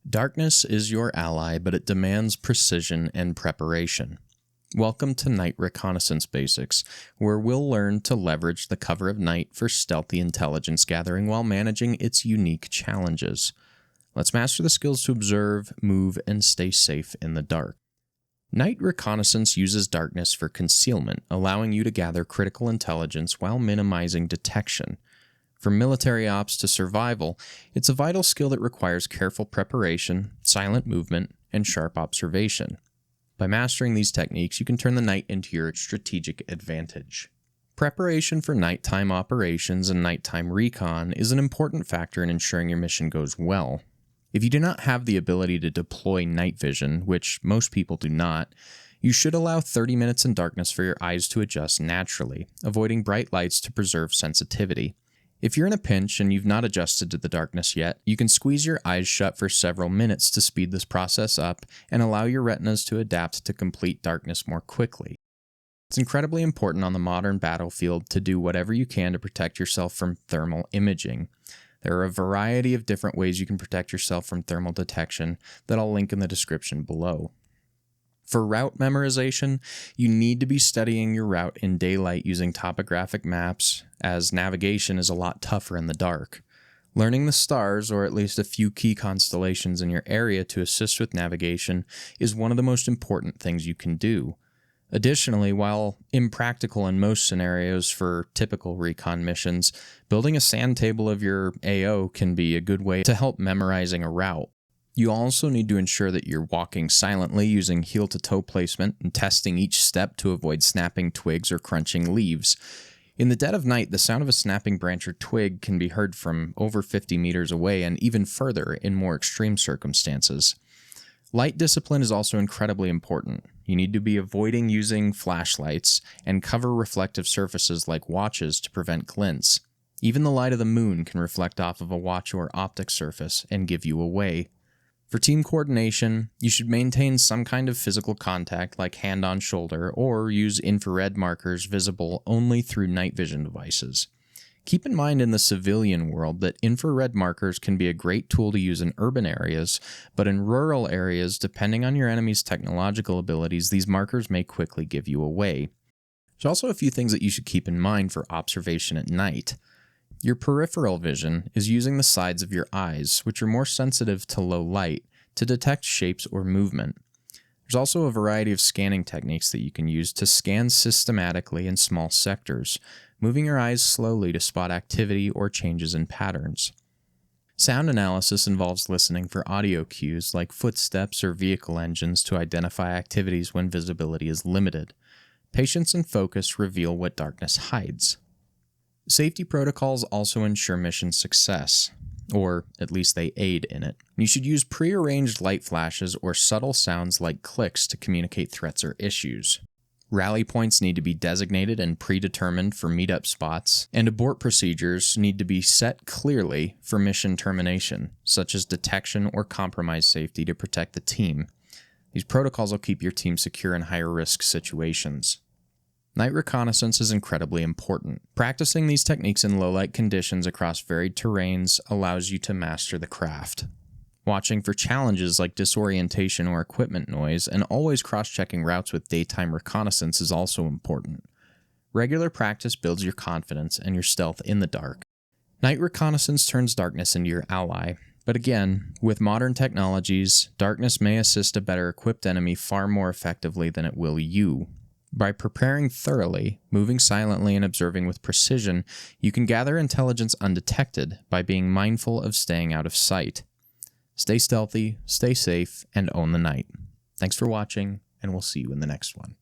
Darkness is your ally, but it demands precision and preparation. Welcome to Night Reconnaissance Basics, where we'll learn to leverage the cover of night for stealthy intelligence gathering while managing its unique challenges. Let's master the skills to observe, move, and stay safe in the dark. Night Reconnaissance uses darkness for concealment, allowing you to gather critical intelligence while minimizing detection. From military ops to survival, it's a vital skill that requires careful preparation, silent movement, and sharp observation. By mastering these techniques, you can turn the night into your strategic advantage. Preparation for nighttime operations and nighttime recon is an important factor in ensuring your mission goes well. If you do not have the ability to deploy night vision, which most people do not, you should allow 30 minutes in darkness for your eyes to adjust naturally, avoiding bright lights to preserve sensitivity. If you're in a pinch and you've not adjusted to the darkness yet, you can squeeze your eyes shut for several minutes to speed this process up and allow your retinas to adapt to complete darkness more quickly. It's incredibly important on the modern battlefield to do whatever you can to protect yourself from thermal imaging. There are a variety of different ways you can protect yourself from thermal detection that I'll link in the description below. For route memorization, you need to be studying your route in daylight using topographic maps, as navigation is a lot tougher in the dark. Learning the stars, or at least a few key constellations in your area to assist with navigation, is one of the most important things you can do. Additionally, while impractical in most scenarios for typical recon missions, building a sand table of your AO can be a good way to help memorizing a route. You also need to ensure that you're walking silently using heel-to-toe placement and testing each step to avoid snapping twigs or crunching leaves. In the dead of night, the sound of a snapping branch or twig can be heard from over 50 meters away and even further in more extreme circumstances. Light discipline is also incredibly important. You need to be avoiding using flashlights and cover reflective surfaces like watches to prevent glints. Even the light of the moon can reflect off of a watch or optic surface and give you away. For team coordination, you should maintain some kind of physical contact like hand on shoulder or use infrared markers visible only through night vision devices. Keep in mind in the civilian world that infrared markers can be a great tool to use in urban areas, but in rural areas, depending on your enemy's technological abilities, these markers may quickly give you away. There's also a few things that you should keep in mind for observation at night. Your peripheral vision is using the sides of your eyes, which are more sensitive to low light, to detect shapes or movement. There's also a variety of scanning techniques that you can use to scan systematically in small sectors, moving your eyes slowly to spot activity or changes in patterns. Sound analysis involves listening for audio cues like footsteps or vehicle engines to identify activities when visibility is limited. Patience and focus reveal what darkness hides. Safety protocols also ensure mission success, or at least they aid in it. You should use prearranged light flashes or subtle sounds like clicks to communicate threats or issues. Rally points need to be designated and predetermined for meetup spots, and abort procedures need to be set clearly for mission termination, such as detection or compromise safety to protect the team. These protocols will keep your team secure in higher risk situations. Night reconnaissance is incredibly important. Practicing these techniques in low-light conditions across varied terrains allows you to master the craft. Watching for challenges like disorientation or equipment noise, and always cross-checking routes with daytime reconnaissance is also important. Regular practice builds your confidence and your stealth in the dark. Night reconnaissance turns darkness into your ally, but again, with modern technologies, darkness may assist a better equipped enemy far more effectively than it will you. By preparing thoroughly, moving silently, and observing with precision, you can gather intelligence undetected by being mindful of staying out of sight. Stay stealthy, stay safe, and own the night. Thanks for watching, and we'll see you in the next one.